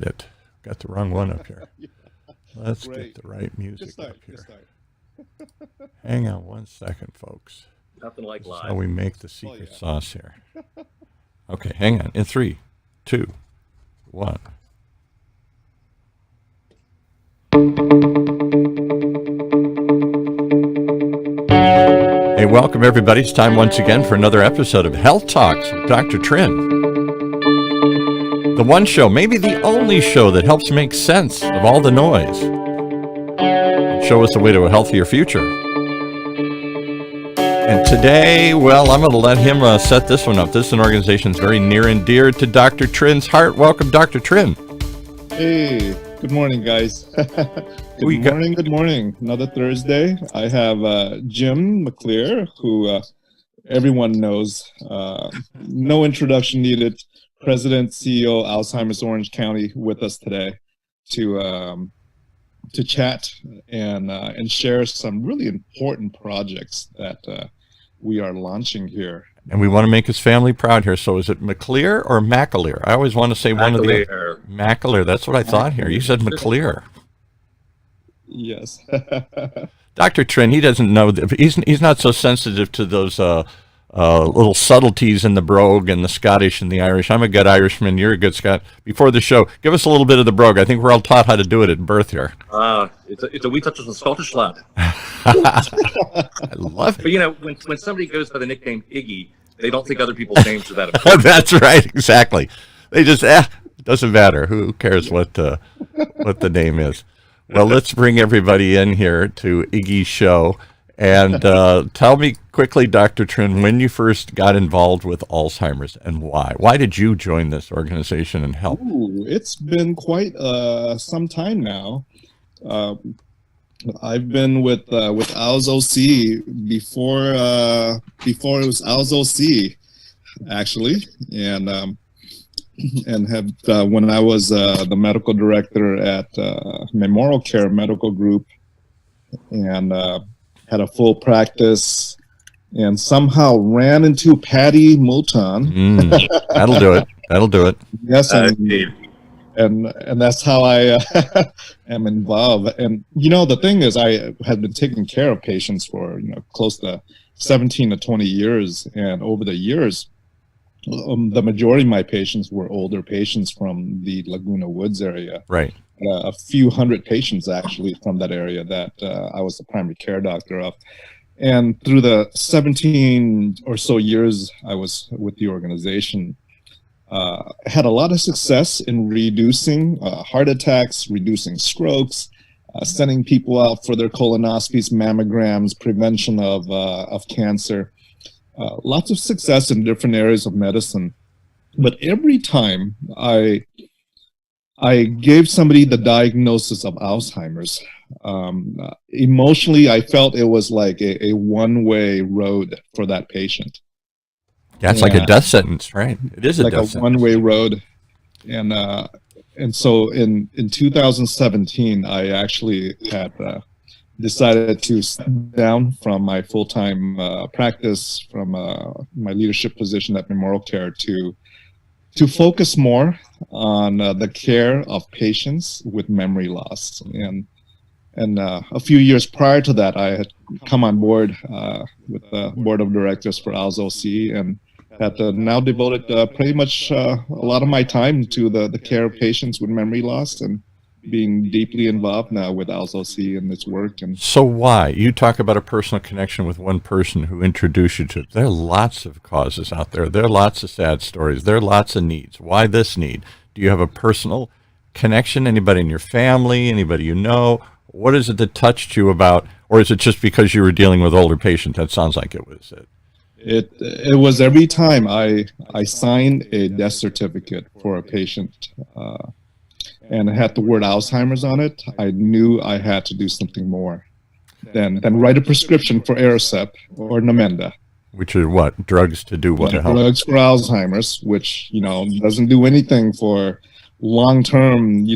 It got the wrong one up here. Let's Great. get the right music Good up here. start. Hang on one second, folks. Nothing like This is live. how we make the secret yeah. sauce here. Okay, hang on. In 3, 2, 1. Hey, welcome everybody. It's time once again for another episode of Health Talks with Dr. Tren. The one show, maybe the only show that helps make sense of all the noise and show us the way to a healthier future. And today, well, I'm going to let him set this one up. This is an organization that's very near and dear to Dr. Tren's heart. Welcome, Dr. Tren. Hey, good morning, guys. Good morning. Another Thursday. I have Jim McAleer, who everyone knows. No introduction needed. President, CEO, Alzheimer's Orange County, with us today to chat and share some really important projects that we are launching here. And we want to make his family proud here. So is it McAleer or McAleer? I always want to say one of the McAleer. That's what I thought here. You said McAleer. Yes. Dr. Tren, he doesn't know. He's not so sensitive to those little subtleties in the brogue and the Scottish and the Irish. I'm a good Irishman. You're a good Scot. Before the show, give us a little bit of the brogue. I think we're all taught how to do it at birth here. It's a wee touch of the Scottish lad. I love it. But you know, when somebody goes by the nickname Iggy, they don't think other people's names are that important. That's right, exactly. They just it doesn't matter. Who cares what the name is? Well, let's bring everybody in here to Iggy's show. And tell me quickly, Dr. Tren, when you first got involved with Alzheimer's and why? Why did you join this organization and help? Ooh, it's been quite some time now. I've been with ALZHEIMER before it was ALZHEIMER, actually, and have when I was the medical director at MemorialCare Medical Group, and had a full practice, and somehow ran into Patty Moulton. That'll do it. Yes, and that's how I am involved. And the thing is, I had been taking care of patients for close to 17 to 20 years, and over the years, the majority of my patients were older patients from the Laguna Woods area. Right. A few hundred patients actually from that area that I was the primary care doctor of. And through the 17 or so years I was with the organization, had a lot of success in reducing heart attacks, reducing strokes, sending people out for their colonoscopies, mammograms, prevention of cancer. Lots of success in different areas of medicine. But every time I gave somebody the diagnosis of Alzheimer's, emotionally, I felt it was like a one-way road for that patient. Yeah, it's like a death sentence, right? It is like a one-way road. And so in 2017, I actually had decided to step down from my full-time practice, from my leadership position at MemorialCare, to focus more on the care of patients with memory loss. And a few years prior to that, I had come on board with the board of directors for ALZHEIMER, and had now devoted pretty much a lot of my time to the care of patients with memory loss, and being deeply involved now with ALZHEIMER and its work. And so why? You talk about a personal connection with one person who introduced you to it. There are lots of causes out there. There are lots of sad stories. There are lots of needs. Why this need? Do you have a personal connection? Anybody in your family? Anybody you know? What is it that touched you about? Or is it just because you were dealing with older patients? That sounds like it was it. It was every time I signed a death certificate for a patient, and it had the word Alzheimer's on it, I knew I had to do something more than write a prescription for Aricept or Namenda. Which are what? Drugs to do what? Drugs for Alzheimer's, which, doesn't do anything for long-term,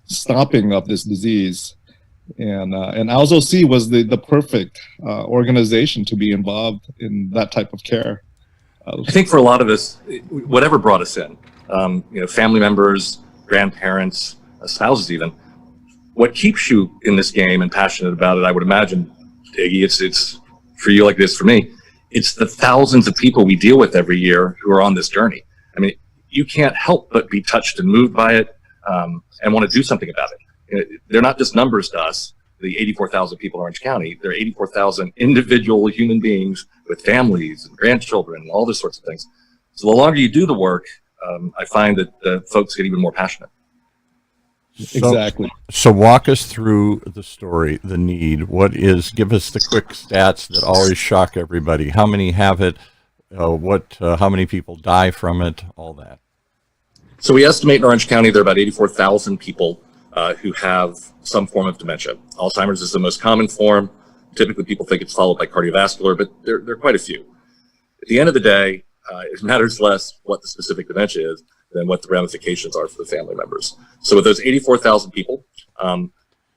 stopping of this disease. And ALZHEIMER was the perfect organization to be involved in that type of care. I think for a lot of us, whatever brought us in, family members, grandparents, spouses even. What keeps you in this game and passionate about it, I would imagine, Iggy, it's for you like it is for me, it's the thousands of people we deal with every year who are on this journey. I mean, you can't help but be touched and moved by it, and want to do something about it. They're not just numbers to us, the 84,000 people in Orange County. They're 84,000 individual human beings with families and grandchildren and all those sorts of things. So the longer you do the work, I find that the folks get even more passionate. Exactly. So walk us through the story, the need. Give us the quick stats that always shock everybody. How many have it? How many people die from it? All that. So we estimate in Orange County there are about 84,000 people who have some form of dementia. Alzheimer's is the most common form. Typically people think it's followed by cardiovascular, but there are quite a few. At the end of the day, it matters less what the specific dementia is than what the ramifications are for the family members. So with those 84,000 people,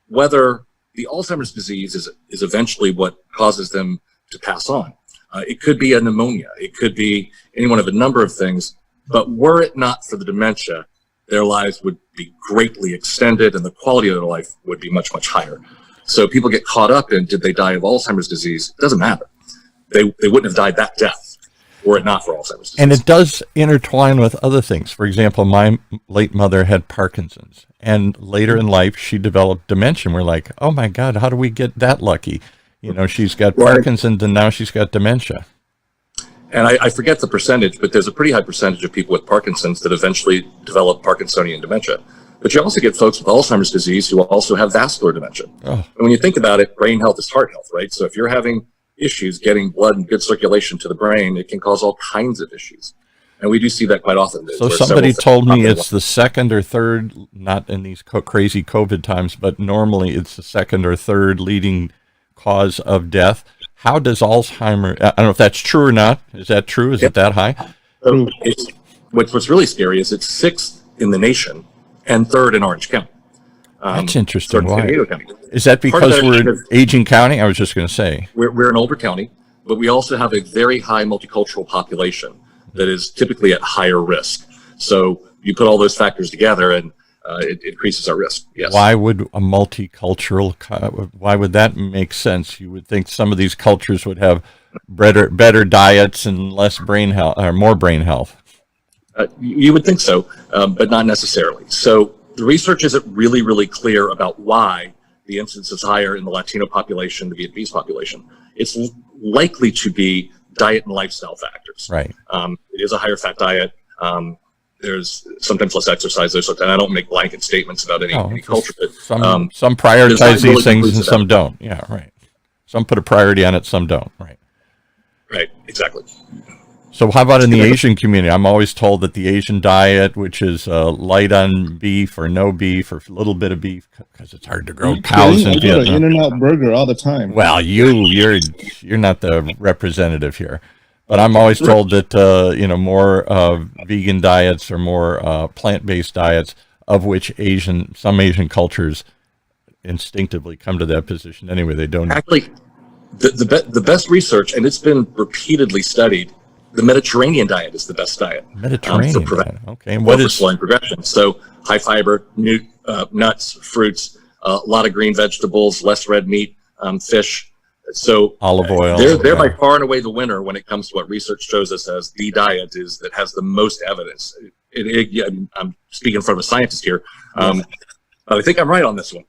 whether the Alzheimer's disease is eventually what causes them to pass on, it could be a pneumonia, it could be any one of a number of things, but were it not for the dementia, their lives would be greatly extended and the quality of their life would be much, much higher. So people get caught up in, did they die of Alzheimer's disease? It doesn't matter. They wouldn't have died that death were it not for Alzheimer's disease. And it does intertwine with other things. For example, my late mother had Parkinson's, and later in life she developed dementia. We're like, oh my God, how do we get that lucky? You know, she's got Parkinson's and now she's got dementia. And I forget the percentage, but there's a pretty high percentage of people with Parkinson's that eventually develop Parkinsonian dementia. But you also get folks with Alzheimer's disease who also have vascular dementia. Oh. And when you think about it, brain health is heart health, right? So if you're having issues getting blood and good circulation to the brain, it can cause all kinds of issues. And we do see that quite often. So somebody told me it's the second or third, not in these crazy COVID times, but normally it's the second or third leading cause of death. How does Alzheimer's, I don't know if that's true or not. Is that true? Is it that high? So what's really scary is it's sixth in the nation and third in Orange County. That's interesting. Why? Is that because we're an aging county? I was just going to say. We're an older county, but we also have a very high multicultural population that is typically at higher risk. So you put all those factors together and it increases our risk. Yes. Why would a multicultural, why would that make sense? You would think some of these cultures would have better diets and less brain health, or more brain health. You would think so, but not necessarily. So the research isn't really, really clear about why the incidence is higher in the Latino population, the Vietnamese population. It's likely to be diet and lifestyle factors. Right. It is a higher fat diet. There's sometimes less exercise. And I don't make blanket statements about any culture. But, some prioritize these things and some don't. Yeah, right. Some put a priority on it, some don't. Right. Right, exactly. So how about in the Asian community? I'm always told that the Asian diet, which is light on beef or no beef or a little bit of beef, because it's hard to grow cows in Vietnam. In-N-Out burger all the time. Well, you're not the representative here, but I'm always told that more vegan diets or more plant-based diets, of which some Asian cultures instinctively come to that position anyway. They don't actually. The best research, and it's been repeatedly studied. The Mediterranean diet is the best diet. Mediterranean diet. Okay. And what is slowing progression? So high fiber, nuts, fruits, a lot of green vegetables, less red meat, fish. So olive oil. They're by far and away the winner when it comes to what research shows us as the diet that has the most evidence. I'm speaking from a scientist here. But I think I'm right on this one.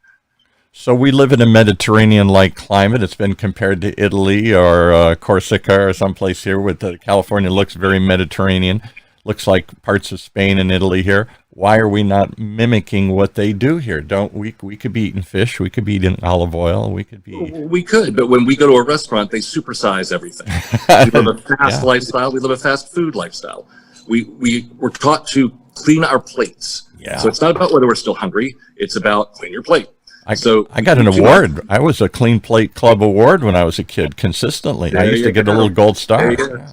So we live in a Mediterranean-like climate. It's been compared to Italy or Corsica or someplace here with California looks very Mediterranean. Looks like parts of Spain and Italy here. Why are we not mimicking what they do here? Don't we? We could be eating fish. We could be eating olive oil. We could, but when we go to a restaurant, they supersize everything. We live a fast lifestyle. We live a fast food lifestyle. We're taught to clean our plates. Yeah. So it's not about whether we're still hungry. It's about clean your plate. I got an award. I was a Clean Plate Club award when I was a kid consistently. I used to get a little gold star. Yeah.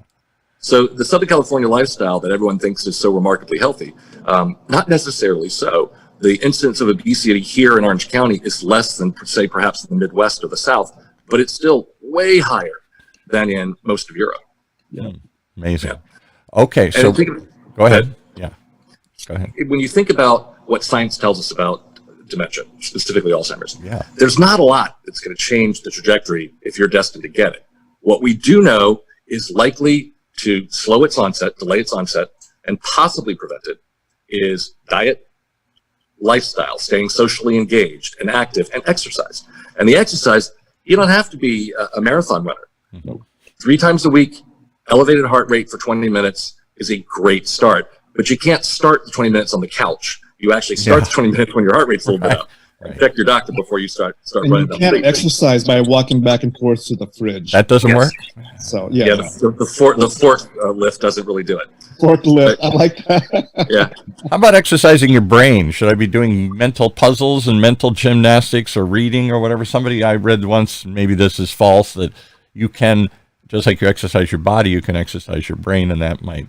So the Southern California lifestyle that everyone thinks is so remarkably healthy, not necessarily so. The incidence of obesity here in Orange County is less than, say, perhaps in the Midwest or the South, but it's still way higher than in most of Europe. Yeah. Amazing. Yeah. Okay, so go ahead. Yeah, go ahead. When you think about what science tells us about dementia, specifically Alzheimer's. Yeah. There's not a lot that's going to change the trajectory if you're destined to get it. What we do know is likely to slow its onset, delay its onset, and possibly prevent it is diet, lifestyle, staying socially engaged and active, and exercise. And the exercise, you don't have to be a marathon runner. Mm-hmm. 3 times a week, elevated heart rate for 20 minutes is a great start. But you can't start the 20 minutes on the couch. You actually start the 20 minutes when your heart rate's a little bit up. Right. Check your doctor before you start And running. you can't exercise by walking back and forth to the fridge. That doesn't work? So Yeah, the fork lift doesn't really do it. Forklift, I like that. Yeah. How about exercising your brain? Should I be doing mental puzzles and mental gymnastics or reading or whatever? I read once, maybe this is false, that you can, just like you exercise your body, you can exercise your brain, and that might...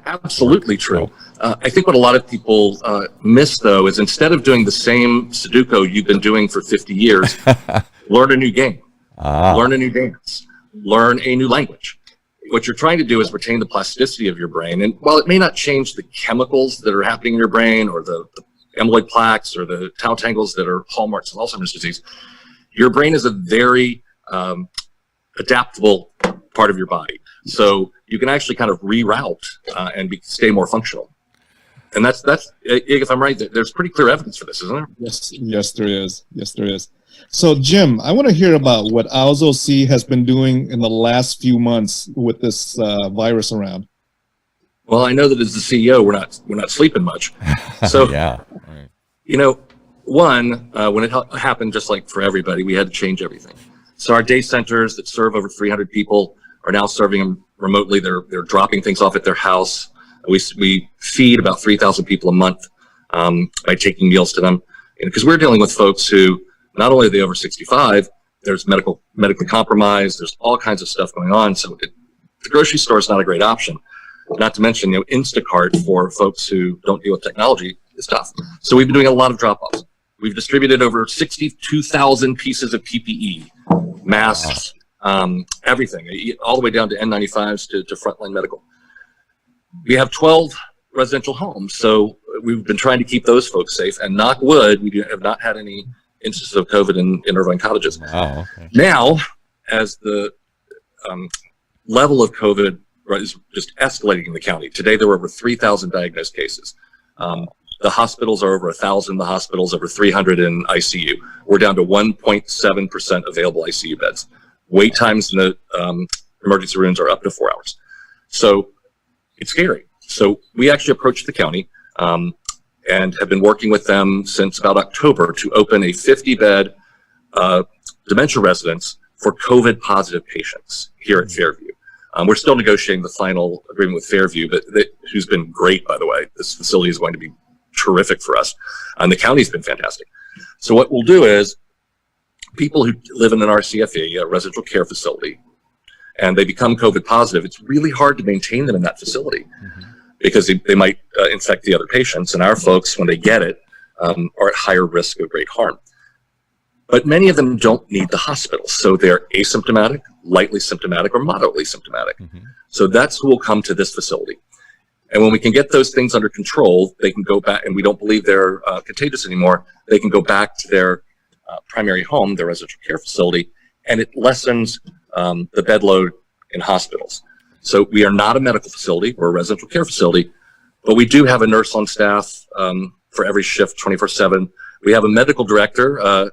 Absolutely true. I think what a lot of people miss, though, is instead of doing the same Sudoku you've been doing for 50 years, learn a new game, learn a new dance, learn a new language. What you're trying to do is retain the plasticity of your brain. And while it may not change the chemicals that are happening in your brain or the amyloid plaques or the tau tangles that are hallmarks of Alzheimer's disease, your brain is a very adaptable part of your body. So you can actually kind of reroute and stay more functional. And that's if I'm right, there's pretty clear evidence for this, isn't there? Yes, there is. Yes, there is. So, Jim, I want to hear about what ALZHEIMER has been doing in the last few months with this virus around. Well, I know that as the CEO, we're not sleeping much. So, yeah. Right. You know, one, when it happened, just like for everybody, we had to change everything. So our day centers that serve over 300 people are now serving them remotely. They're dropping things off at their house. We feed about 3,000 people a month by taking meals to them, because we're dealing with folks who not only are they over 65, there's medically compromised. There's all kinds of stuff going on. So the grocery store is not a great option. Not to mention, Instacart for folks who don't deal with technology is tough. So we've been doing a lot of drop-offs. We've distributed over 62,000 pieces of PPE, masks, everything, all the way down to N95s to frontline medical. We have 12 residential homes, so we've been trying to keep those folks safe. And knock wood, we have not had any instances of COVID in Irvine Cottages. Wow, okay. Now, as the level of COVID is just escalating in the county, today there were over 3,000 diagnosed cases. The hospitals are over 1,000. The hospitals over 300 in ICU. We're down to 1.7% available ICU beds. Wait times in the emergency rooms are up to 4 hours. So it's scary. So we actually approached the county and have been working with them since about October to open a 50-bed dementia residence for COVID positive patients here at Fairview. We're still negotiating the final agreement with Fairview, but who's been great, by the way. This facility is going to be terrific for us. And the county's been fantastic. So what we'll do is people who live in an RCFE, a residential care facility, and they become COVID positive, it's really hard to maintain them in that facility because they might infect the other patients. And our folks, when they get it, are at higher risk of great harm. But many of them don't need the hospital. So they're asymptomatic, lightly symptomatic, or moderately symptomatic. So that's who will come to this facility. And when we can get those things under control, they can go back, and we don't believe they're contagious anymore, they can go back to their primary home, their residential care facility, and it lessens the bed load in hospitals. So we are not a medical facility, we're a residential care facility, but we do have a nurse on staff for every shift 24/7. We have a medical director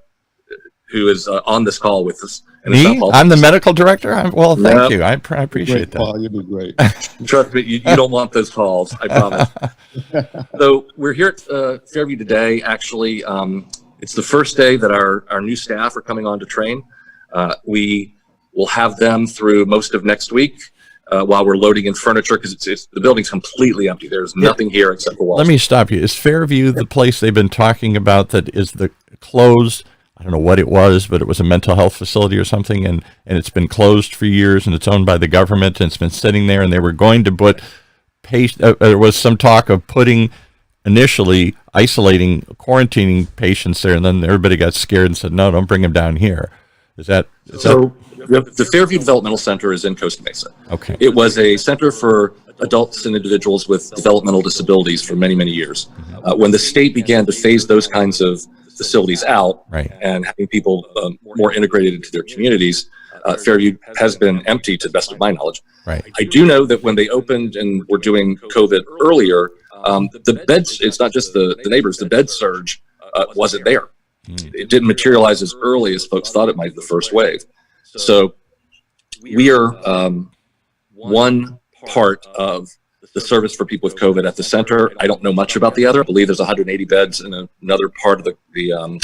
who is on this call with us. And Me? I'm the medical director? Well, thank you. I appreciate that. Paul, you do great. Trust me, you don't want those calls, I promise. So we're here at Fairview today. Actually, it's the first day that our new staff are coming on to train. We will have them through most of next week while we're loading in furniture, because the building's completely empty. There's nothing here except for walls. Let me stop you. Is Fairview the place they've been talking about that is the closed? I don't know what it was, but it was a mental health facility or something, and it's been closed for years, and it's owned by the government, and it's been sitting there, and they were going to put there was some talk of putting initially isolating, quarantining patients there, and then everybody got scared and said, no, don't bring them down here. The Fairview Developmental Center is in Costa Mesa. Okay. It was a center for adults and individuals with developmental disabilities for many, many years. When the state began to phase those kinds of facilities out and having people more integrated into their communities, Fairview has been empty to the best of my knowledge. I do know that when they opened and were doing COVID earlier, the beds, it's not just the neighbors, the bed surge wasn't there. It didn't materialize as early as folks thought it might the first wave. So we are one part of the service for people with COVID at the center. I don't know much about the other. I believe there's 180 beds in another part of the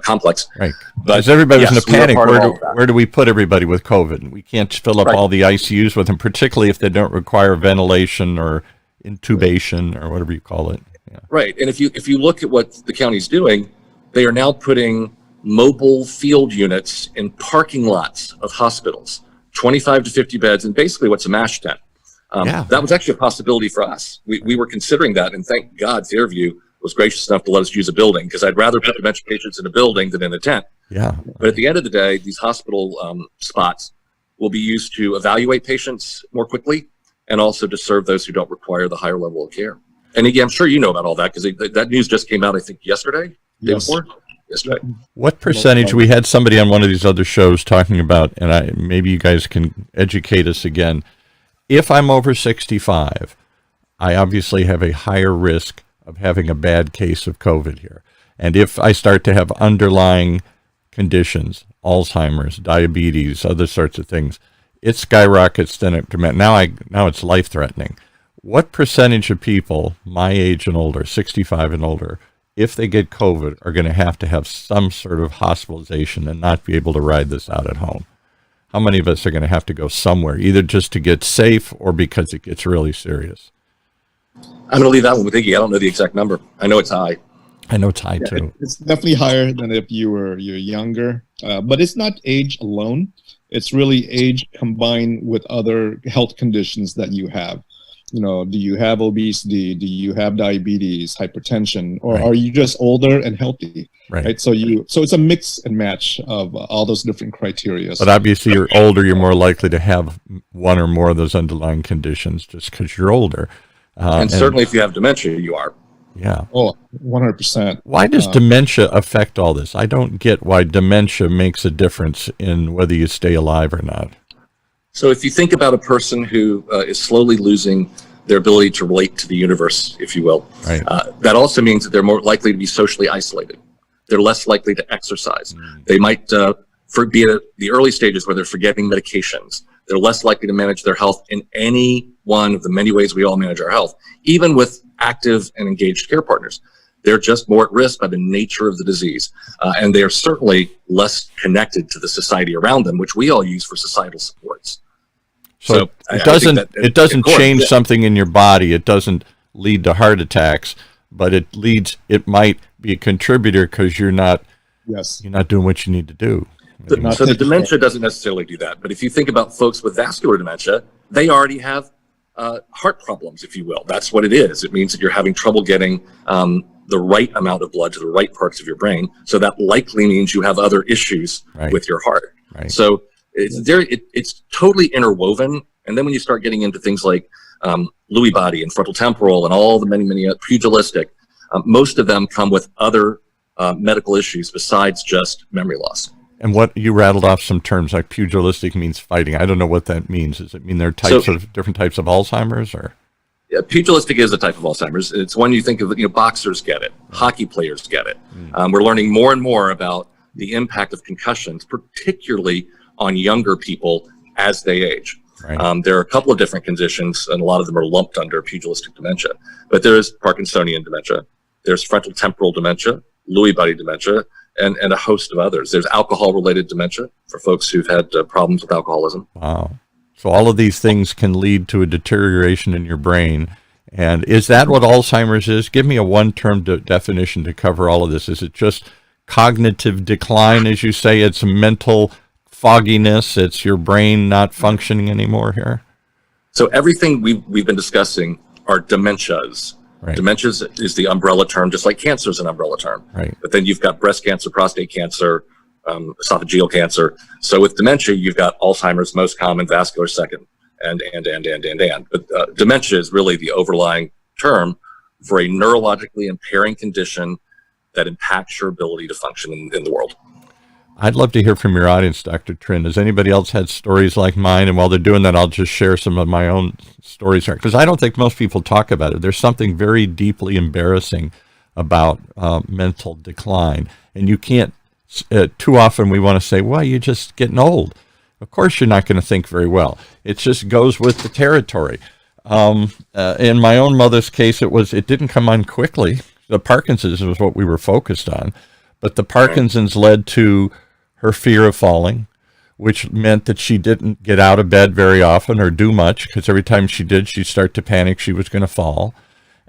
complex. But But everybody's yes, in a we are panic. part of all of that. Where do we put everybody with COVID? We can't fill up all the ICUs with them, particularly if they don't require ventilation or intubation or whatever you call it. Right. And if you look at what the county's doing, they are now putting mobile field units in parking lots of hospitals, 25 to 50 beds, and basically what's a MASH tent. That was actually a possibility for us. We were considering that, and thank God Fairview was gracious enough to let us use a building, because I'd rather put dementia patients in a building than in a tent. But at the end of the day, these hospital spots will be used to evaluate patients more quickly and also to serve those who don't require the higher level of care. And again, I'm sure you know about all that, because that news just came out, I think, yesterday, day before? Yesterday. What percentage, we had somebody on one of these other shows talking about, and maybe you guys can educate us again. If I'm over 65, I obviously have a higher risk of having a bad case of COVID here. And if I start to have underlying conditions, Alzheimer's, diabetes, other sorts of things, it skyrockets then now it's life-threatening. What percentage of people my age and older, 65 and older, if they get COVID, are going to have some sort of hospitalization and not be able to ride this out at home? How many of us are going to have to go somewhere, either just to get safe or because it gets really serious? I'm going to leave that one with Iggy. I don't know the exact number. I know it's high. I know it's high too. It's definitely higher than if you're younger, but it's not age alone. It's really age combined with other health conditions that you have. You know, do you have obesity? Do you have diabetes, hypertension, or are you just older and healthy? Right. So it's a mix and match of all those different criteria. But obviously, you're older, you're more likely to have one or more of those underlying conditions just because you're older. And certainly, if you have dementia, you are. Oh, 100%. Why does dementia affect all this? I don't get why dementia makes a difference in whether you stay alive or not. So if you think about a person who is slowly losing their ability to relate to the universe, if you will, that also means that they're more likely to be socially isolated. They're less likely to exercise. They might be at the early stages where they're forgetting medications. They're less likely to manage their health in any one of the many ways we all manage our health, even with active and engaged care partners. They're just more at risk by the nature of the disease. And they are certainly less connected to the society around them, which we all use for societal supports. So it doesn't change something in your body. It doesn't lead to heart attacks, but it might be a contributor because you're not doing what you need to do. So the dementia doesn't necessarily do that. But if you think about folks with vascular dementia, they already have heart problems, if you will. That's what it is. It means that you're having trouble getting the right amount of blood to the right parts of your brain. So that likely means you have other issues with your heart. So it's totally interwoven. And then when you start getting into things like Lewy body and frontal temporal and all the many pugilistic, most of them come with other medical issues besides just memory loss. And what you rattled off some terms like pugilistic means fighting. I don't know what that means. Does it mean there are different types of Alzheimer's, or? Yeah, pugilistic is a type of Alzheimer's. It's one you think of, boxers get it, hockey players get it. We're learning more and more about the impact of concussions, particularly on younger people as they age. There are a couple of different conditions, and a lot of them are lumped under pugilistic dementia. But there is Parkinsonian dementia, there's frontal temporal dementia, Lewy body dementia, and a host of others. There's alcohol-related dementia for folks who've had problems with alcoholism. Wow. So all of these things can lead to a deterioration in your brain. And is that what Alzheimer's is? Give me a one-term definition to cover all of this. Is it just cognitive decline, as you say? It's mental fogginess? It's your brain not functioning anymore here? So everything we've been discussing are dementias. Dementia is the umbrella term, just like cancer is an umbrella term. But then you've got breast cancer, prostate cancer, esophageal cancer. So with dementia, you've got Alzheimer's most common, vascular second. and. But dementia is really the overlying term for a neurologically impairing condition that impacts your ability to function in the world. I'd love to hear from your audience, Dr. Trin. Has anybody else had stories like mine? And while they're doing that, I'll just share some of my own stories here, because I don't think most people talk about it. There's something very deeply embarrassing about mental decline. And you can't, too often we want to say, well, you're just getting old. Of course, you're not going to think very well. It just goes with the territory. In my own mother's case, it didn't come on quickly. The Parkinson's was what we were focused on. But the Parkinson's led to her fear of falling, which meant that she didn't get out of bed very often or do much, because every time she did, she'd start to panic she was going to fall.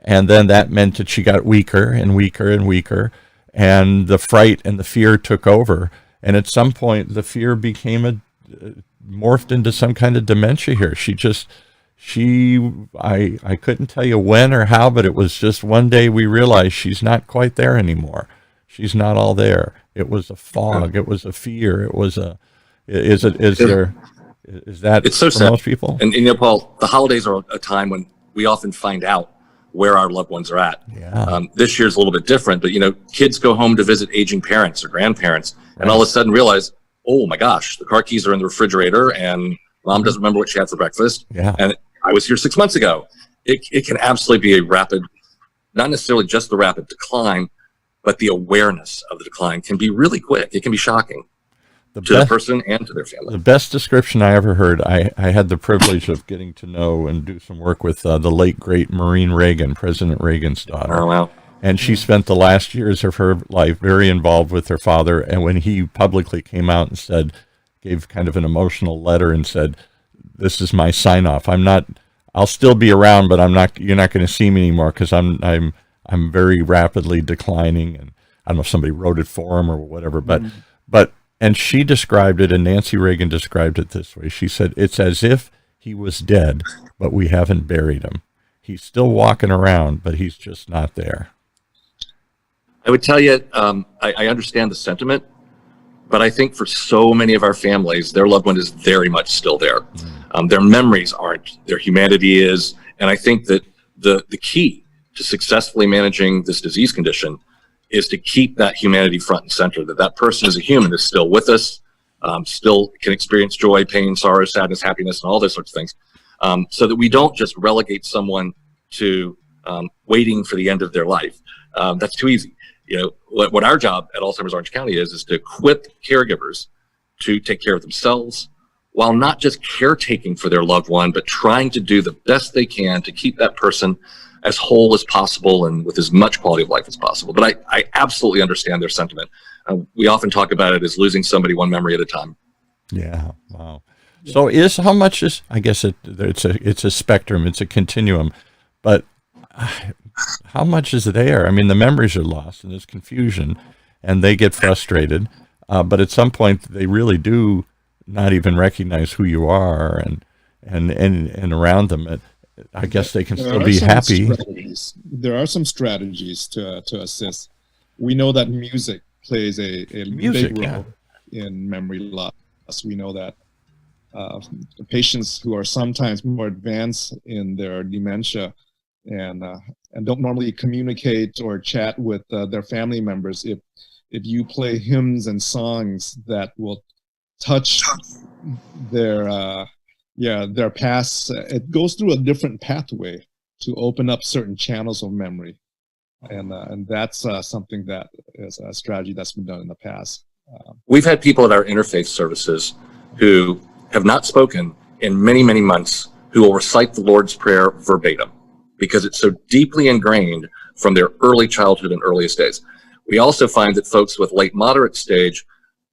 And then that meant that she got weaker and weaker and weaker, and the fright and the fear took over. And at some point, the fear became morphed into some kind of dementia here. I couldn't tell you when or how, but it was just one day we realized she's not quite there anymore. She's not all there. It was a fog. It was a fear. It was is that it's so for sad. Most people? And you know, Paul, the holidays are a time when we often find out where our loved ones are at. Yeah. This year's a little bit different, but you know, kids go home to visit aging parents or grandparents, and all of a sudden realize, oh my gosh, the car keys are in the refrigerator, and mom doesn't remember what she had for breakfast. Yeah. And I was here 6 months ago. It can absolutely be a rapid, not necessarily just the rapid decline, but the awareness of the decline can be really quick. It can be shocking to the person and to their family. The best description I ever heard, I had the privilege of getting to know and do some work with the late, great Maureen Reagan, President Reagan's daughter. Oh, wow. And she spent the last years of her life very involved with her father. And when he publicly came out and gave kind of an emotional letter and said, "This is my sign off. I'll still be around, but you're not going to see me anymore, because I'm very rapidly declining." And I don't know if somebody wrote it for him or whatever, and she described it, and Nancy Reagan described it this way. She said, "It's as if he was dead, but we haven't buried him. He's still walking around, but he's just not there." I would tell you, I understand the sentiment, but I think for so many of our families, their loved one is very much still there. Their memories aren't, their humanity is. And I think that the key to successfully managing this disease condition is to keep that humanity front and center, that person as a human is still with us, still can experience joy, pain, sorrow, sadness, happiness, and all those sorts of things, so that we don't just relegate someone to waiting for the end of their life. That's too easy. You know, what our job at Alzheimer's Orange County is to equip caregivers to take care of themselves, while not just caretaking for their loved one, but trying to do the best they can to keep that person as whole as possible and with as much quality of life as possible. But I absolutely understand their sentiment. We often talk about it as losing somebody one memory at a time. Yeah. Wow. So how much is, I guess it's a spectrum, it's a continuum, but how much is there? I mean, the memories are lost and there's confusion and they get frustrated. But at some point they really do not even recognize who you are and around them. I guess they can still be happy. There are some strategies to assist. We know that music plays a big role in memory loss. We know that patients who are sometimes more advanced in their dementia and don't normally communicate or chat with their family members, if you play hymns and songs that will touch their past, it goes through a different pathway to open up certain channels of memory, and that's something that is a strategy that's been done in the past. We've had people at our interfaith services who have not spoken in many, many months who will recite the Lord's Prayer verbatim because it's so deeply ingrained from their early childhood and earliest days. We also find that folks with late moderate stage,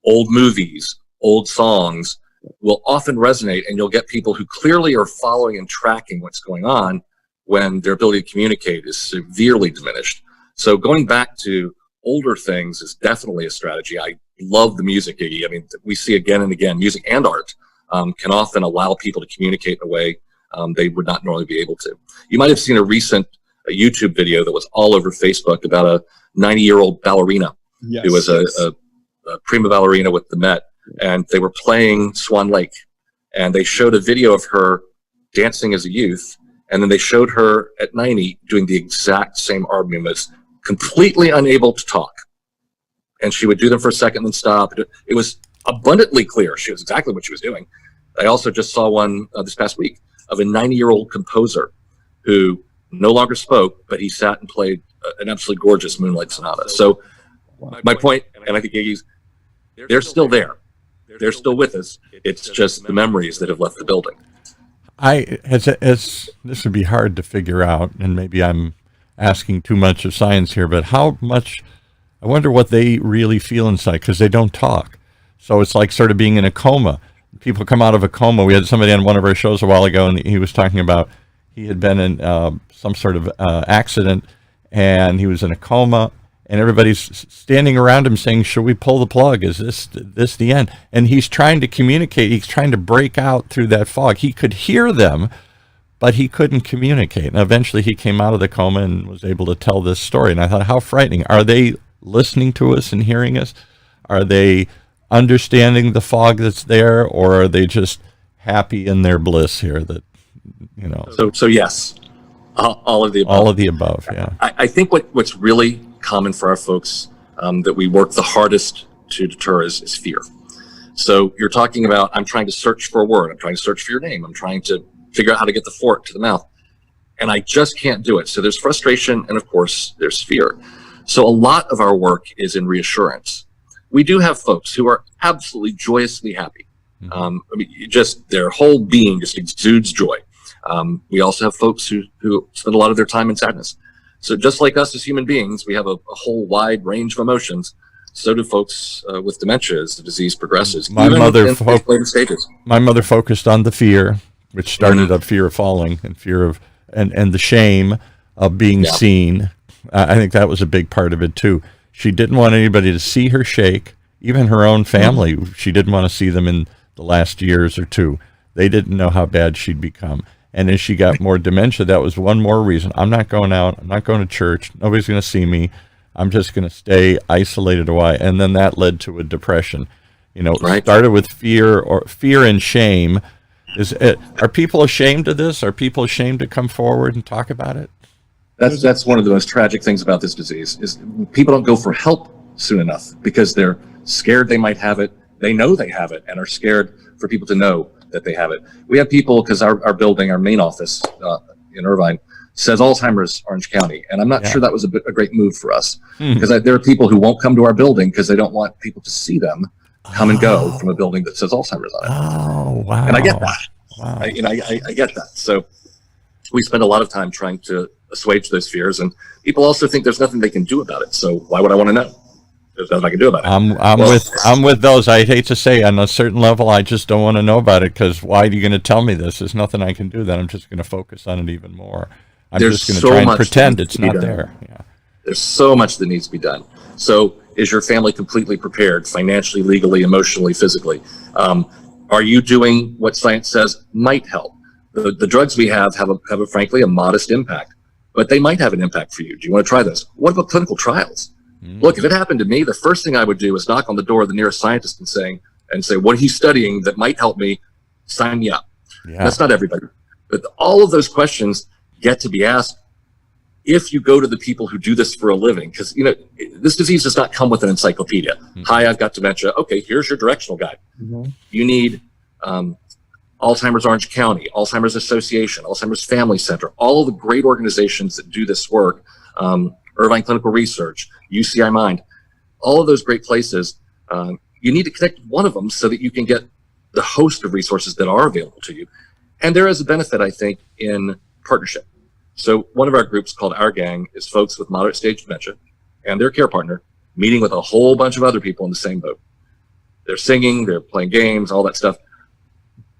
old movies, old songs will often resonate, and you'll get people who clearly are following and tracking what's going on when their ability to communicate is severely diminished. So going back to older things is definitely a strategy. I love the music, Iggy. I mean, we see again and again, music and art can often allow people to communicate in a way they would not normally be able to. You might have seen a recent YouTube video that was all over Facebook about a 90-year-old ballerina who was a prima ballerina with the Met, and they were playing Swan Lake, and they showed a video of her dancing as a youth, and then they showed her at 90 doing the exact same arm movements, completely unable to talk. And she would do them for a second, then stop. It was abundantly clear she was exactly what she was doing. I also just saw one this past week of a 90-year-old composer who no longer spoke, but he sat and played an absolutely gorgeous Moonlight Sonata. So my point, and I think Iggy's, they're still there. They're still with us. It's just the memories that have left the building. This would be hard to figure out, and maybe I'm asking too much of science here, but how much, I wonder what they really feel inside, because they don't talk. So it's like sort of being in a coma. People come out of a coma. We had somebody on one of our shows a while ago, and he was talking about he had been in some sort of accident, and he was in a coma, and everybody's standing around him saying, should we pull the plug? Is this the end? And he's trying to communicate. He's trying to break out through that fog. He could hear them, but he couldn't communicate. And eventually he came out of the coma and was able to tell this story. And I thought, how frightening. Are they listening to us and hearing us? Are they understanding the fog that's there, or are they just happy in their bliss here that, you know? So yes, all of the above. All of the above, yeah. I think what's really common for our folks that we work the hardest to deter is fear. So you're talking about, I'm trying to search for a word. I'm trying to search for your name. I'm trying to figure out how to get the fork to the mouth. And I just can't do it. So there's frustration, and of course there's fear. So a lot of our work is in reassurance. We do have folks who are absolutely joyously happy. I mean, just their whole being just exudes joy. We also have folks who spend a lot of their time in sadness. So just like us as human beings, we have a whole wide range of emotions. So do folks with dementia as the disease progresses. My mother later stages. My mother focused on the fear, which started up fear of falling and fear of and the shame of being seen. I think that was a big part of it too. She didn't want anybody to see her shake, even her own family. She didn't want to see them in the last years or two. They didn't know how bad she'd become. And as she got more dementia, that was one more reason. I'm not going out. I'm not going to church. Nobody's going to see me. I'm just going to stay isolated a while. And then that led to a depression. You know, it started with fear and shame. Are people ashamed of this? Are people ashamed to come forward and talk about it? That's one of the most tragic things about this disease is people don't go for help soon enough because they're scared they might have it. They know they have it and are scared for people to know that they have it. We have people, because our building, our main office in Irvine, says Alzheimer's Orange County. And I'm not sure that was a great move for us, because there are people who won't come to our building because they don't want people to see them come and go from a building that says Alzheimer's on it. Oh, wow. And I get that. Wow. I get that. So we spend a lot of time trying to assuage those fears, and people also think there's nothing they can do about it. So why would I want to know? There's nothing I can do about it. I'm with those. I hate to say, on a certain level, I just don't want to know about it, because why are you going to tell me this? There's nothing I can do. Then I'm just going to focus on it even more. I'm just going to try and pretend it's not there. Yeah. There's so much that needs to be done. So is your family completely prepared financially, legally, emotionally, physically? Are you doing what science says might help? The drugs we have frankly a modest impact, but they might have an impact for you. Do you want to try this? What about clinical trials? Look, if it happened to me, the first thing I would do is knock on the door of the nearest scientist and say, what he's studying that might help me, sign me up. Yeah. That's not everybody. But all of those questions get to be asked if you go to the people who do this for a living, because this disease does not come with an encyclopedia. Hi, I've got dementia. Okay, here's your directional guide. You need Alzheimer's Orange County, Alzheimer's Association, Alzheimer's Family Center, all of the great organizations that do this work, Irvine Clinical Research, UCI Mind, all of those great places. You need to connect one of them so that you can get the host of resources that are available to you. And there is a benefit, I think, in partnership. So one of our groups called Our Gang is folks with moderate stage dementia and their care partner meeting with a whole bunch of other people in the same boat. They're singing, they're playing games, all that stuff.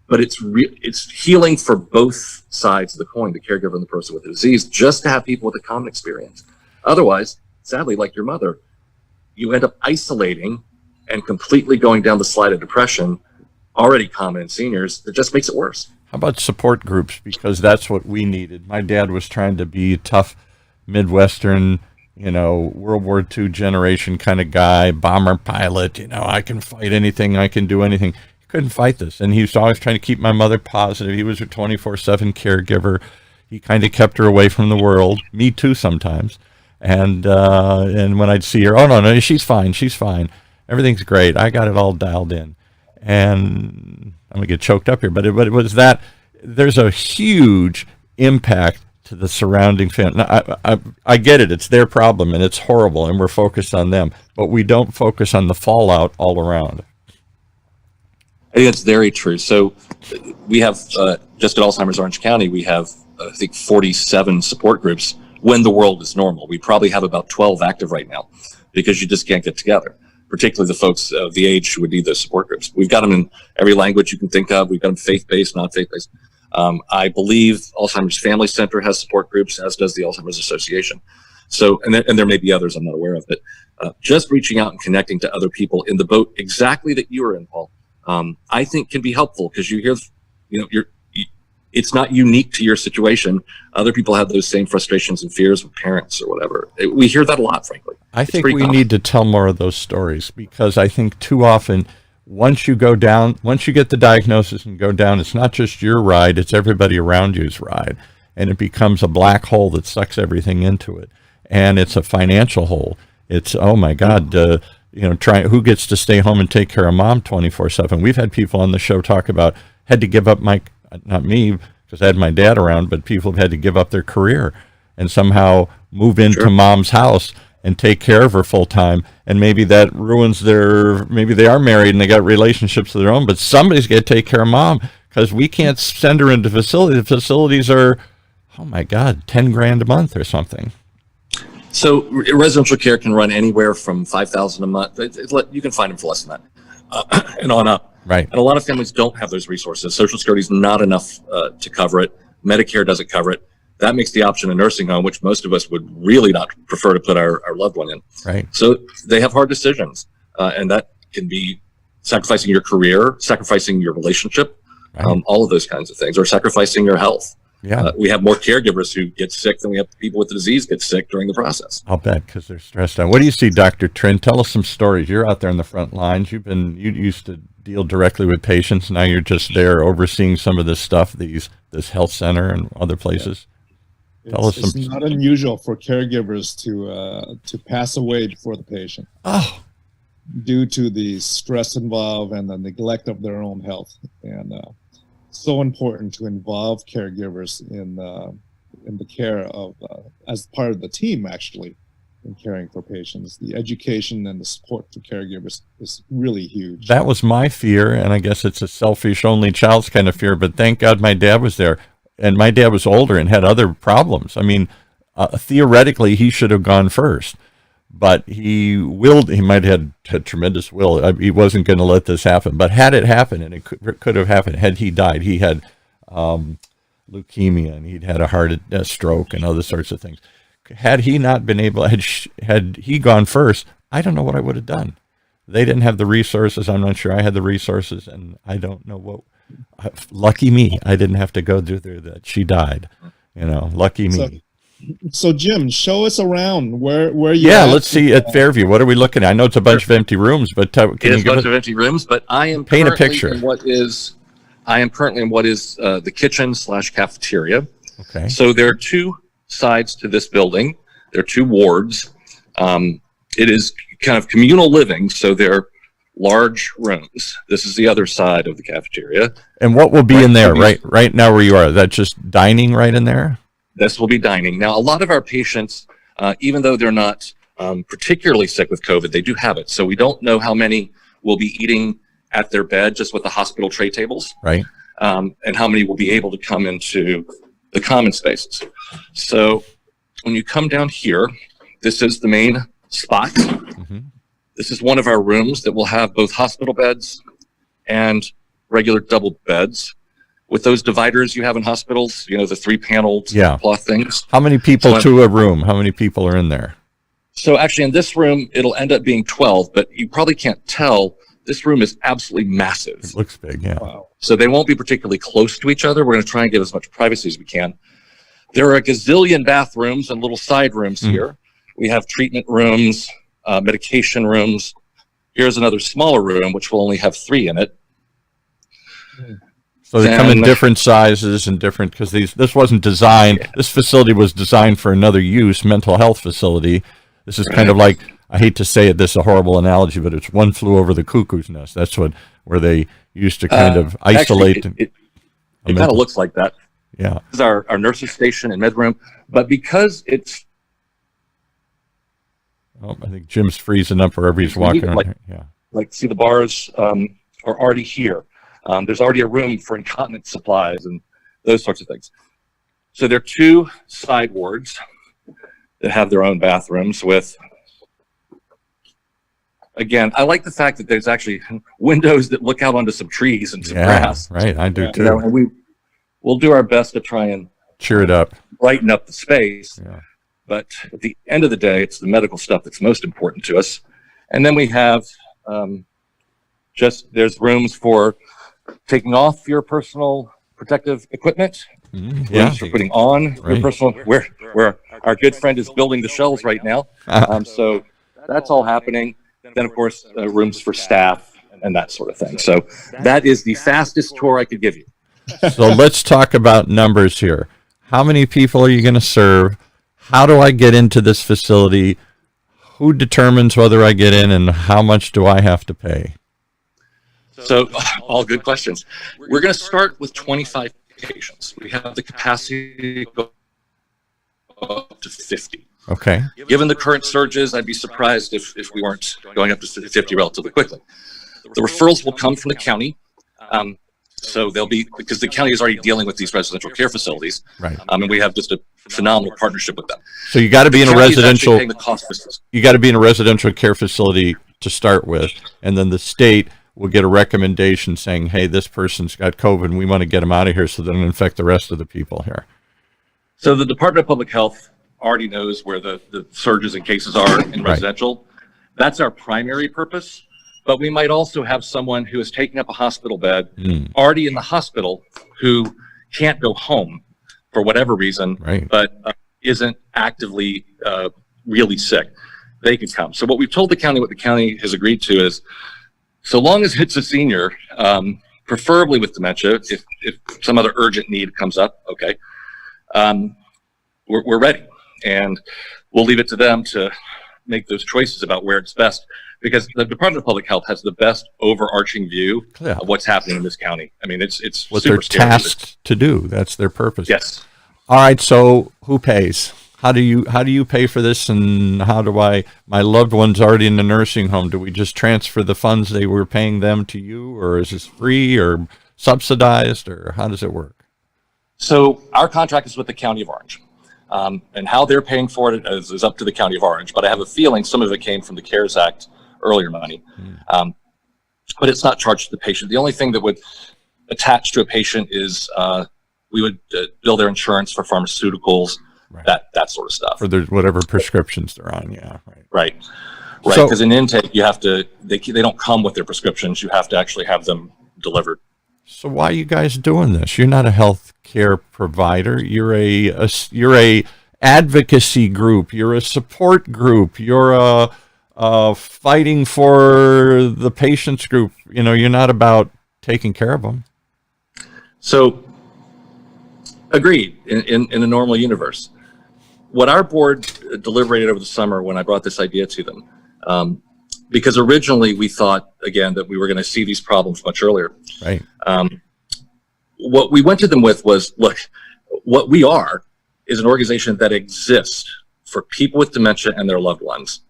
But it's healing for both sides of the coin, the caregiver and the person with the disease, just to have people with a common experience. Otherwise, sadly, like your mother, you end up isolating and completely going down the slide of depression, already common in seniors. That just makes it worse. How about support groups? Because that's what we needed. My dad was trying to be a tough Midwestern, World War II generation kind of guy, bomber pilot. I can fight anything. I can do anything. couldn't fight this. And he was always trying to keep my mother positive. He was her 24/7 caregiver. He kind of kept her away from the world. Me too sometimes. And when I'd see her, oh, no, she's fine. She's fine. Everything's great. I got it all dialed in. And I'm going to get choked up here, but it was that there's a huge impact to the surrounding family. Now, I get it. It's their problem, and it's horrible, and we're focused on them. But we don't focus on the fallout all around. I think that's very true. So we have, just at Alzheimer's Orange County, we have, I think, 47 support groups when the world is normal. We probably have about 12 active right now because you just can't get together, particularly the folks of the age who would need those support groups. We've got them in every language you can think of. We've got them faith-based, not faith-based. I believe Alzheimer's Family Center has support groups, as does the Alzheimer's Association. So, and there may be others I'm not aware of, but just reaching out and connecting to other people in the boat exactly that you are in, Paul, I think can be helpful because you hear, it's not unique to your situation. Other people have those same frustrations and fears with parents or whatever. We hear that a lot, frankly. I think we need to tell more of those stories because I think too often, once you get the diagnosis and go down, it's not just your ride, it's everybody around you's ride. And it becomes a black hole that sucks everything into it. And it's a financial hole. It's, oh my God, who gets to stay home and take care of mom 24/7? We've had people on the show talk about had to give up not me because I had my dad around, but people have had to give up their career and somehow move into mom's house and take care of her full time. And maybe that ruins maybe they are married and they got relationships of their own, but somebody's got to take care of mom because we can't send her into facility. The facilities are, oh my God, $10,000 a month or something. So residential care can run anywhere from $5,000 a month. You can find them for less than that and on up. Right. And a lot of families don't have those resources. Social Security is not enough to cover it. Medicare doesn't cover it. That makes the option a nursing home, which most of us would really not prefer to put our loved one in. Right. So they have hard decisions. And that can be sacrificing your career, sacrificing your relationship, all of those kinds of things, or sacrificing your health. Yeah. We have more caregivers who get sick than we have people with the disease get sick during the process. I'll bet because they're stressed out. What do you see, Dr. Tren? Tell us some stories. You're out there in the front lines. You used to deal directly with patients. Now you're just there overseeing some of this stuff, this health center and other places. Yeah. It's not unusual for caregivers to pass away before the patient. Oh. Due to the stress involved and the neglect of their own health. And so important to involve caregivers in the care of, as part of the team, actually, in caring for patients. The education and the support to caregivers is really huge. That was my fear, and I guess it's a selfish, only child's kind of fear, but thank God my dad was there. And my dad was older and had other problems. I mean, theoretically, he should have gone first. But he might have had tremendous will. He wasn't going to let this happen. But had it happened, and it could have happened, had he died, he had leukemia, and he'd had a stroke and other sorts of things. Had he not been able, had he gone first, I don't know what I would have done. They didn't have the resources. I'm not sure I had the resources, and I don't know what. Lucky me, I didn't have to go through that. She died. Lucky me. So Jim, show us around where you. Yeah, let's see at Fairview. What are we looking at? I know it's a bunch of empty rooms, but can it is a bunch of empty rooms. But I am paint a picture. I am currently in what is the kitchen/cafeteria. Okay. So there are two sides to this building. There are two wards. It is kind of communal living, so there are large rooms. This is the other side of the cafeteria. And what will be in there right now where you are? Is that just dining right in there? This will be dining. Now, a lot of our patients, even though they're not particularly sick with COVID, they do have it. So we don't know how many will be eating at their bed just with the hospital tray tables. Right. And how many will be able to come into the common spaces. So when you come down here, this is the main spot. Mm-hmm. This is one of our rooms that will have both hospital beds and regular double beds. With those dividers you have in hospitals, the 3-paneled cloth things. How many people to a room? How many people are in there? So actually in this room, it'll end up being 12, but you probably can't tell. This room is absolutely massive. It looks big, yeah. Wow. So they won't be particularly close to each other. We're going to try and get as much privacy as we can. There are a gazillion bathrooms and little side rooms here. We have treatment rooms, medication rooms. Here's another smaller room, which will only have 3 in it. So they come in Then- different sizes and different, because this wasn't designed, this facility was designed for another use, mental health facility. This is kind of like, I hate to say it, this is a horrible analogy, but it's one flew over the cuckoo's nest. That's where they used to kind of isolate. Actually, it kind of looks like that. Yeah. This is our nurses station and med room, but because it's Oh, I think Jim's freezing up wherever he's walking around. like- Yeah. like, see, the bars are already here. There's already a room for incontinence supplies and those sorts of things. So there are 2 side wards that have their own bathrooms with, again, I like the fact that there's actually windows that look out onto some trees and some grass. Right. I do too. You know, and we'll do our best to try and Cheer it up. brighten up the space. Yeah. But at the end of the day, it's the medical stuff that's most important to us. And then we have there's rooms for taking off your personal protective equipment, rooms for putting on your personal, where our good friend is building the shelves right now. So that's all happening. Then, of course, rooms for staff and that sort of thing. So that is the fastest tour I could give you. So let's talk about numbers here. How many people are you going to serve? How do I get into this facility? Who determines whether I get in, and how much do I have to pay? So all good questions. We're going to start with 25 patients. We have the capacity to go up to 50. Okay. Given the current surges, I'd be surprised if we weren't going up to 50 relatively quickly. The referrals will come from the county. So they'll be, because the county is already dealing with these residential care facilities. Right. And we have just a phenomenal partnership with them. So you got to be in a County is actually residential. paying the cost for this. You got to be in a residential care facility to start with, and then the state will get a recommendation saying, "Hey, this person's got COVID, and we want to get them out of here so they don't infect the rest of the people here." So the Department of Public Health already knows where the surges and cases are in residential. That's our primary purpose. But we might also have someone who is taking up a hospital bed already in the hospital who can't go home for whatever reason, but isn't actively really sick. They could come. So what we've told the county, what the county has agreed to is, so long as it's a senior, preferably with dementia, if some other urgent need comes up, okay, we're ready. And we'll leave it to them to make those choices about where it's best, because the Department of Public Health has the best overarching view of what's happening in this county. I mean, it's what super they're scary. tasked to do. That's their purpose. Yes. All right. So who pays? How do you pay for this, and how do my loved one's already in the nursing home? Do we just transfer the funds they were paying them to you, or is this free or subsidized, or how does it work? So our contract is with the County of Orange. And how they're paying for it is up to the County of Orange, but I have a feeling some of it came from the CARES Act earlier money. But it's not charged to the patient. The only thing that would attach to a patient is we would bill their insurance for pharmaceuticals, that sort of stuff. For their whatever prescriptions they're on, Right. So- Because in intake, you have to, they don't come with their prescriptions. You have to actually have them delivered. So why are you guys doing this? You're not a health care provider. You're a advocacy group. You're a support group. You're a fighting for the patients group. You're not about taking care of them. So, agreed, in a normal universe. What our board deliberated over the summer when I brought this idea to them, because originally we thought, again, that we were going to see these problems much earlier. Right. What we went to them with was, look, what we are is an organization that exists for people with dementia and their loved ones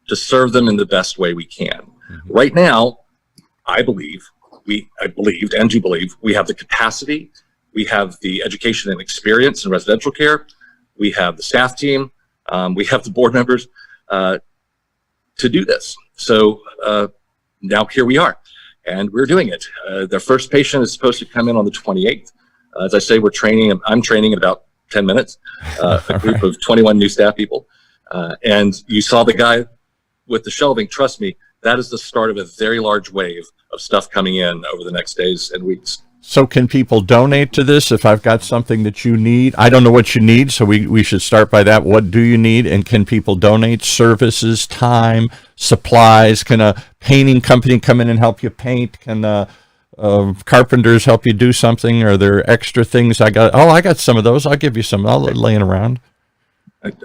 to serve them in the best way we can. Right now, I believed and do believe we have the capacity, we have the education and experience in residential care, we have the staff team, we have the board members to do this. So now here we are, and we're doing it. Their first patient is supposed to come in on the 28th. As I say, I'm training in about 10 minutes, a group of 21 new staff people. And you saw the guy with the shelving. Trust me, that is the start of a very large wave of stuff coming in over the next days and weeks. So can people donate to this if I've got something that you need? I don't know what you need, so we should start by that. What do you need? And can people donate services, time, supplies? Can a painting company come in and help you paint? Can carpenters help you do something? Are there extra things? I got some of those. I'll give you some. I'll laying around.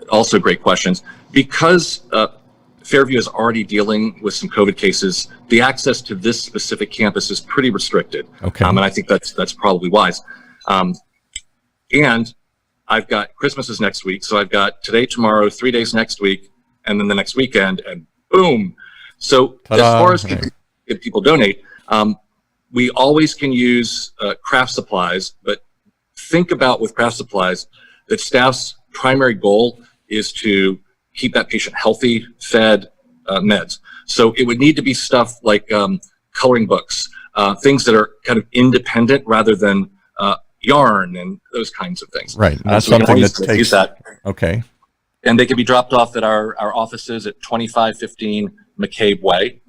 Also great questions. Because Fairview is already dealing with some COVID cases, the access to this specific campus is pretty restricted. Okay. And I think that's probably wise. And I've got Christmas is next week. So I've got today, tomorrow, 3 days next week, and then the next weekend, and boom. So Ta-da. As far as if people donate, we always can use craft supplies, but think about with craft supplies that staff's primary goal is to keep that patient healthy, fed, meds. So it would need to be stuff like coloring books, things that are kind of independent rather than yarn and those kinds of things. Right. That's so something that takes. Use that. Okay. And they can be dropped off at our offices at 2515 McCabe Way.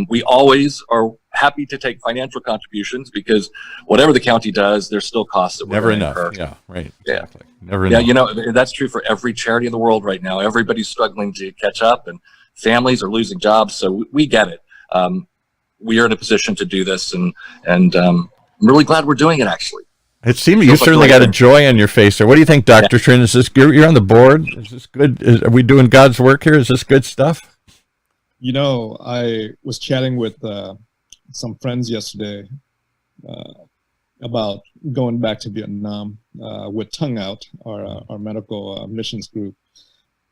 We always are happy to take financial contributions because whatever the county does, there's still costs that we're Never going to enough. incur. Yeah. Right. Yeah. Exactly. Never Yeah, enough. that's true for every charity in the world right now. Everybody's struggling to catch up and families are losing jobs. So we get it. We are in a position to do this and I'm really glad we're doing it actually. It seems you certainly got a joy on your face there. What do you think, Dr. Tren? Is this you're on the board? Is this good? Are we doing God's work here? Is this good stuff? I was chatting with some friends yesterday about going back to Vietnam with Tongue Out, our medical missions group,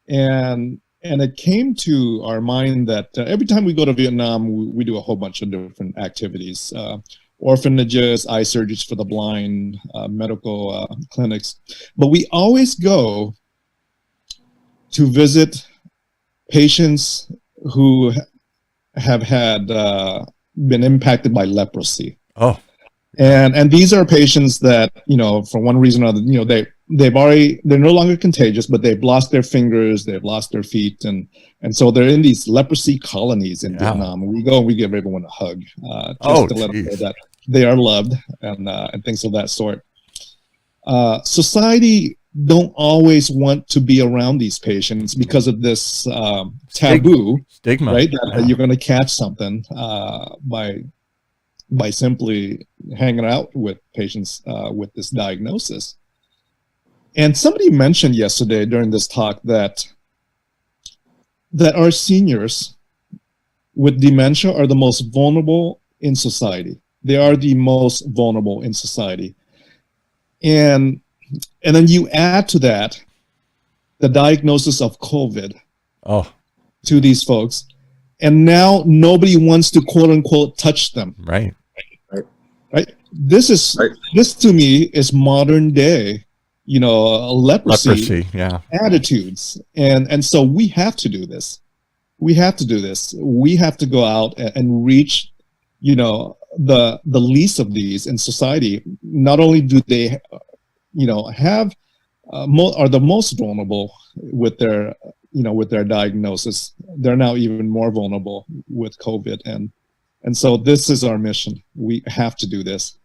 and it came to our mind that every time we go to Vietnam, we do a whole bunch of different activities. Orphanages, eye surgeries for the blind, medical clinics. But we always go to visit patients who have had been impacted by leprosy. Oh. And these are patients that, for one reason or another, they're no longer contagious, but they've lost their fingers, they've lost their feet, and so they're in these leprosy colonies in Vietnam. We go and we give everyone a hug, just to let them know that they are loved and things of that sort. Society don't always want to be around these patients because of this stigma, right? That you're going to catch something by simply hanging out with patients with this diagnosis. And somebody mentioned yesterday during this talk that our seniors with dementia are the most vulnerable in society. They are the most vulnerable in society. And then you add to that the diagnosis of COVID to these folks. And now nobody wants to quote unquote touch them. Right. This to me is modern day, leprosy attitudes. And so we have to do this. We have to go out and reach, the least of these in society. Not only do they, are the most vulnerable with their, with their diagnosis, they're now even more vulnerable with COVID. And so this is our mission. We have to do this.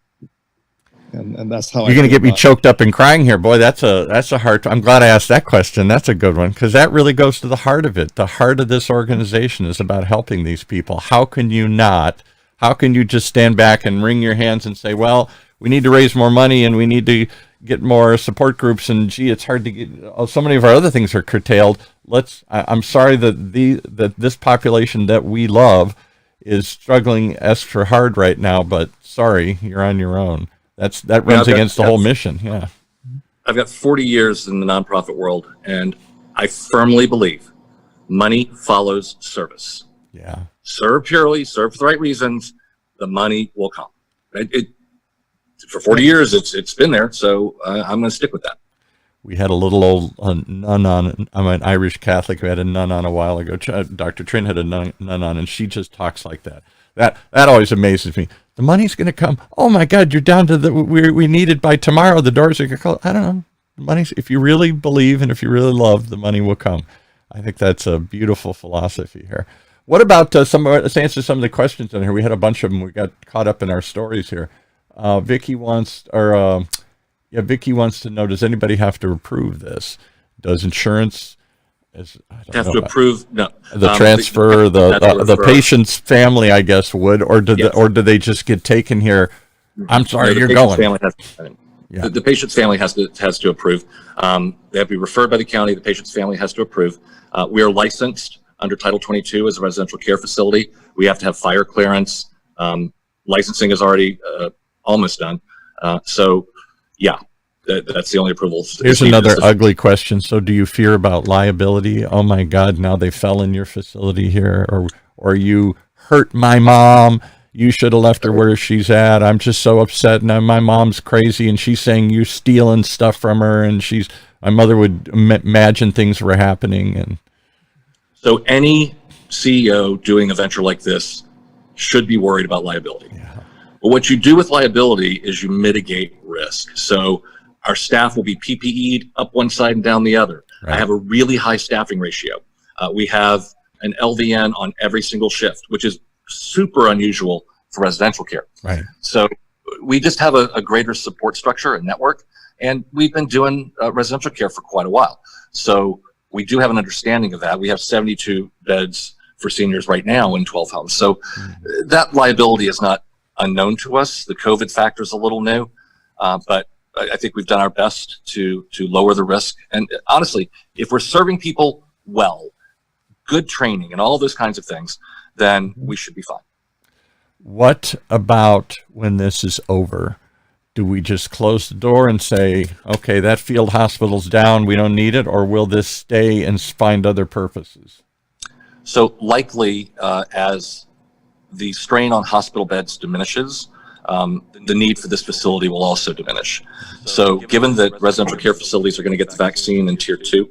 And that's how you're going to get me choked up and crying here. Boy, that's a hard, I'm glad I asked that question. That's a good one because that really goes to the heart of it. The heart of this organization is about helping these people. How can you just stand back and wring your hands and say, well, we need to raise more money and we need to get more support groups and gee, it's hard to get, so many of our other things are curtailed. I'm sorry that this population that we love is struggling extra hard right now, but sorry, you're on your own. That runs against the whole mission. Yeah. I've got 40 years in the nonprofit world, and I firmly believe money follows service. Yeah. Serve purely, serve for the right reasons, the money will come. For 40 years, it's been there, so I'm going to stick with that. We had a little old nun on. I'm an Irish Catholic who had a nun on a while ago. Dr. Trinh had a nun on, and she just talks like that. That always amazes me. The money's going to come. Oh my God, you're down to we need it by tomorrow. The doors are going to close. I don't know. The money's, if you really believe and if you really love, the money will come. I think that's a beautiful philosophy here. What about let's answer some of the questions in here. We had a bunch of them. We got caught up in our stories here. Vicky wants to know, does anybody have to approve this? Does insurance I don't Have know, to approve, no. the Um, transfer, the refer. patient's family, I guess, would, or Yes. or do they just get taken here? I'm sorry, No, the you're patient's going. family has Yeah. the patient's family has to approve. They have to be referred by the county. The patient's family has to approve. We are licensed under Title 22 as a residential care facility. We have to have fire clearance. Licensing is already almost done. So, yeah, that's the only approvals. Here's another ugly question. So do you fear about liability? Oh my God, now they fell in your facility here, or you hurt my mom. You should have left her where she's at. I'm just so upset. Now my mom's crazy and she's saying you're stealing stuff from her, and my mother would imagine things were happening. And so any CEO doing a venture like this should be worried about liability. yeah. But what you do with liability is you mitigate risk. So our staff will be PPE'd up one side and down the other. Right. I have a really high staffing ratio. We have an LVN on every single shift, which is super unusual for residential care. Right. So we just have a greater support structure and network, and we've been doing residential care for quite a while. So we do have an understanding of that. We have 72 beds for seniors right now in 12 homes. So that liability is not unknown to us. The COVID factor is a little new, but I think we've done our best to lower the risk. And honestly, if we're serving people well, good training and all those kinds of things, then we should be fine. What about when this is over? Do we just close the door and say, okay, that field hospital's down, we don't need it, or will this stay and find other purposes? So likely, as the strain on hospital beds diminishes, the need for this facility will also diminish. So given that residential care facilities are going to get the vaccine in tier 2,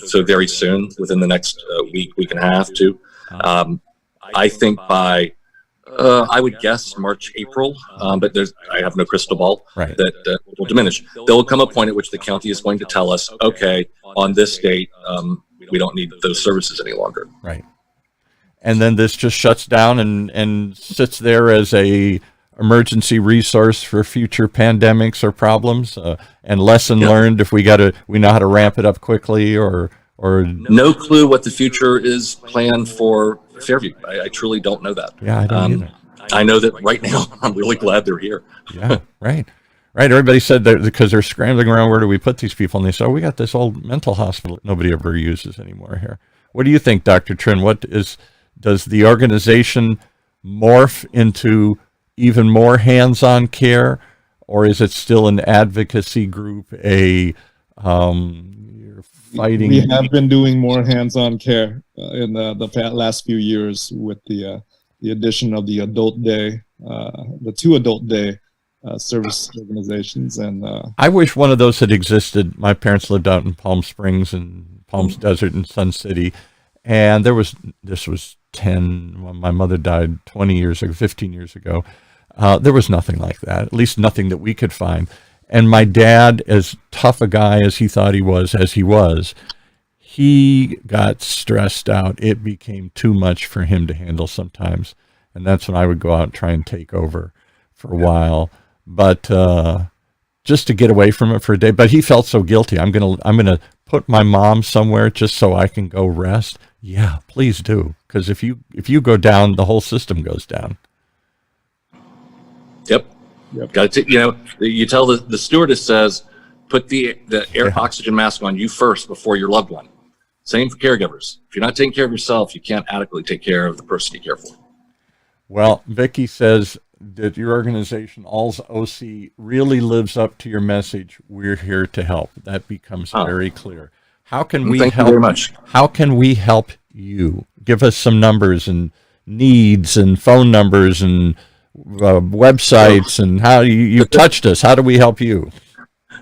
so very soon, within the next week and a half, too, I think by, I would guess March, April, but I have no crystal ball, Right. that will diminish. There will come a point at which the county is going to tell us, okay, on this date, we don't need those services any longer. Right. And then this just shuts down and sits there as a emergency resource for future pandemics or problems, and lesson learned if we know how to ramp it up quickly, or No clue what the future is planned for Fairview. I truly don't know that. Yeah, I don't either. I know that right now I'm really glad they're here. Yeah, right. Everybody said that because they're scrambling around, where do we put these people? And they said, oh, we got this old mental hospital that nobody ever uses anymore here. What do you think, Dr. Tren? Does the organization morph into even more hands-on care, or is it still an advocacy group, you're fighting? We have been doing more hands-on care in the last few years with the addition of the adult day, the 2 adult day service organizations. And I wish one of those had existed. My parents lived out in Palm Springs and Palms Desert and Sun City, and this was 10, when my mother died 20 years ago, 15 years ago. There was nothing like that, at least nothing that we could find. And my dad, as tough a guy as he thought he was, he got stressed out. It became too much for him to handle sometimes. And that's when I would go out and try and take over for a while. But just to get away from it for a day. But he felt so guilty. I'm gonna put my mom somewhere just so I can go rest. Yeah, please do. Because if you go down, the whole system goes down. Yep. Got to, you tell the stewardess says, put the air oxygen mask on you first before your loved one. Same for caregivers. If you're not taking care of yourself, you can't adequately take care of the person you care for. Well, Vicki says that your organization, ALZHEIMER, really lives up to your message. We're here to help. That becomes very clear. How can we help? Thank you very much. How can we help you? Give us some numbers and needs and phone numbers and websites, and how you touched us. How do we help you?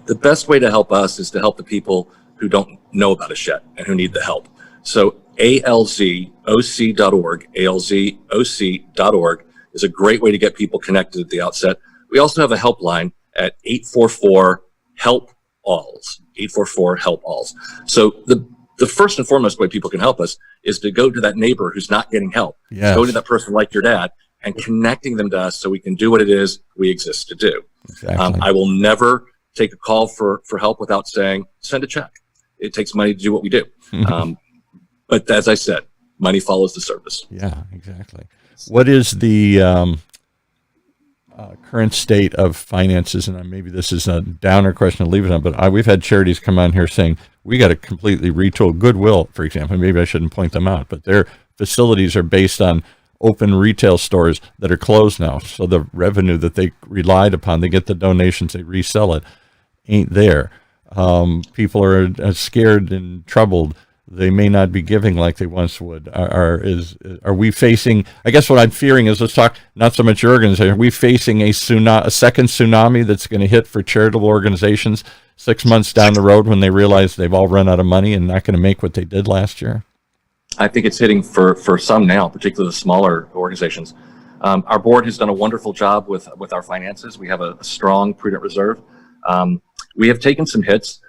The best way to help us is to help the people who don't know about us yet and who need the help. So ALZOC.org, ALZOC.org is a great way to get people connected at the outset. We also have a helpline at 844-HELP-ALZ, 844-HELP-ALZ. So the first and foremost way people can help us is to go to that neighbor who's not getting help. Yes. Go to that person like your dad and connecting them to us so we can do what it is we exist to do. Exactly. I will never take a call for help without saying, send a check. It takes money to do what we do. But as I said, money follows the service. Yeah, exactly. What is the current state of finances? And maybe this is a downer question to leave it on, but we've had charities come on here saying we got to completely retool. Goodwill, for example, maybe I shouldn't point them out, but their facilities are based on open retail stores that are closed now. So the revenue that they relied upon, they get the donations, they resell it, ain't there. People are scared and troubled. They may not be giving like they once would. Are we facing, I guess what I'm fearing is, let's talk not so much your organization, are we facing a second tsunami that's going to hit for charitable organizations 6 months down the road when they realize they've all run out of money and not going to make what they did last year? I think it's hitting for some now, particularly the smaller organizations. Our board has done a wonderful job with our finances. We have a strong, prudent reserve. We have taken some hits.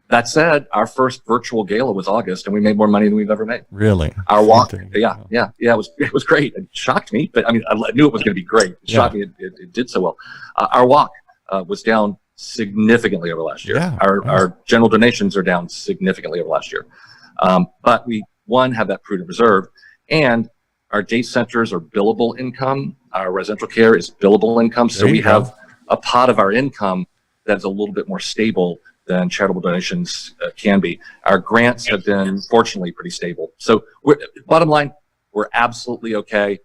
That said, our first virtual gala was August, and we made more money than we've ever made. Really? Our walk, yeah, it was great. It shocked me, but I mean, I knew it was going to be great. It shocked me. It did so well. Our walk was down significantly over last year. Yeah, our general donations are down significantly over last year. But we, have that prudent reserve, and our day centers are billable income. Our residential care is billable income. So we have a pot of our income that's a little bit more stable than charitable donations can be. Our grants have been, fortunately, pretty stable. So bottom line, we're absolutely okay.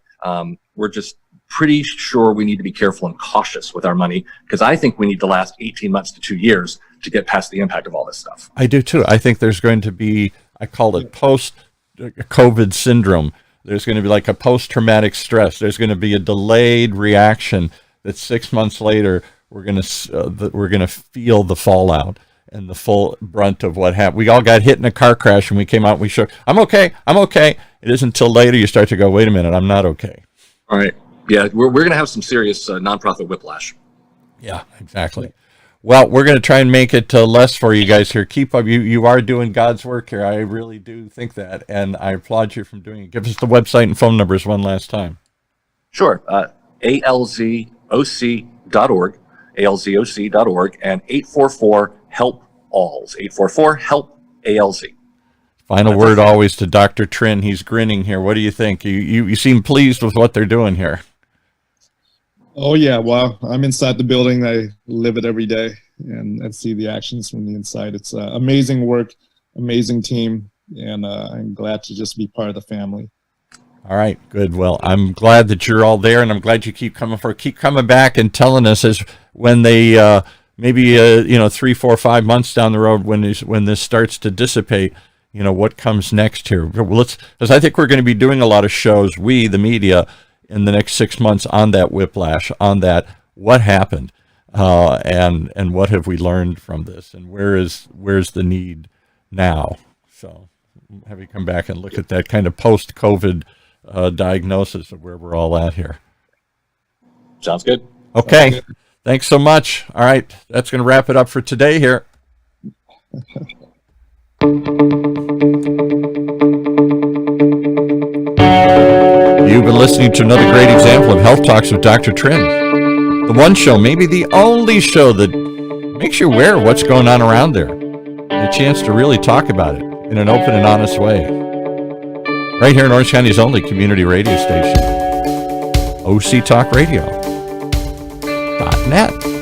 We're just pretty sure we need to be careful and cautious with our money, because I think we need to last 18 months to 2 years to get past the impact of all this stuff. I do too. I think there's going to be, I call it post-COVID syndrome. There's going to be like a post-traumatic stress. There's going to be a delayed reaction that 6 months later we're going to feel the fallout and the full brunt of what happened. We all got hit in a car crash and we came out and we shook, I'm okay. It isn't until later you start to go, wait a minute, I'm not okay. All right. Yeah, we're going to have some serious nonprofit whiplash. Yeah, exactly. Well, we're going to try and make it less for you guys here. Keep up. You are doing God's work here. I really do think that, and I applaud you for doing it. Give us the website and phone numbers one last time. Sure. ALZOC.org, ALZOC.org, and 844-HELP-ALZ, 844-HELP-ALZ. Final word always to Dr. Tren. He's grinning here. What do you think? You seem pleased with what they're doing here. Oh yeah, well, I'm inside the building. I live it every day and see the actions from the inside. It's amazing work, amazing team, and I'm glad to just be part of the family. All right, good. Well, I'm glad that you're all there, and I'm glad you keep coming back and telling us as when they maybe 3, 4, 5 months down the road when this starts to dissipate. What comes next here? Because I think we're going to be doing a lot of shows, the media, in the next 6 months on that whiplash, on that what happened, and what have we learned from this, and where's the need now? So have you come back and look at that kind of post-COVID diagnosis of where we're all at here. Sounds good. Okay. Sounds good. Thanks so much. All right. That's going to wrap it up for today here. You've been listening to another great example of Health Talks with Dr. Tren. The one show, maybe the only show that makes you aware of what's going on around there. And a chance to really talk about it in an open and honest way. Right here in Orange County's only community radio station, OCTalkRadio.net.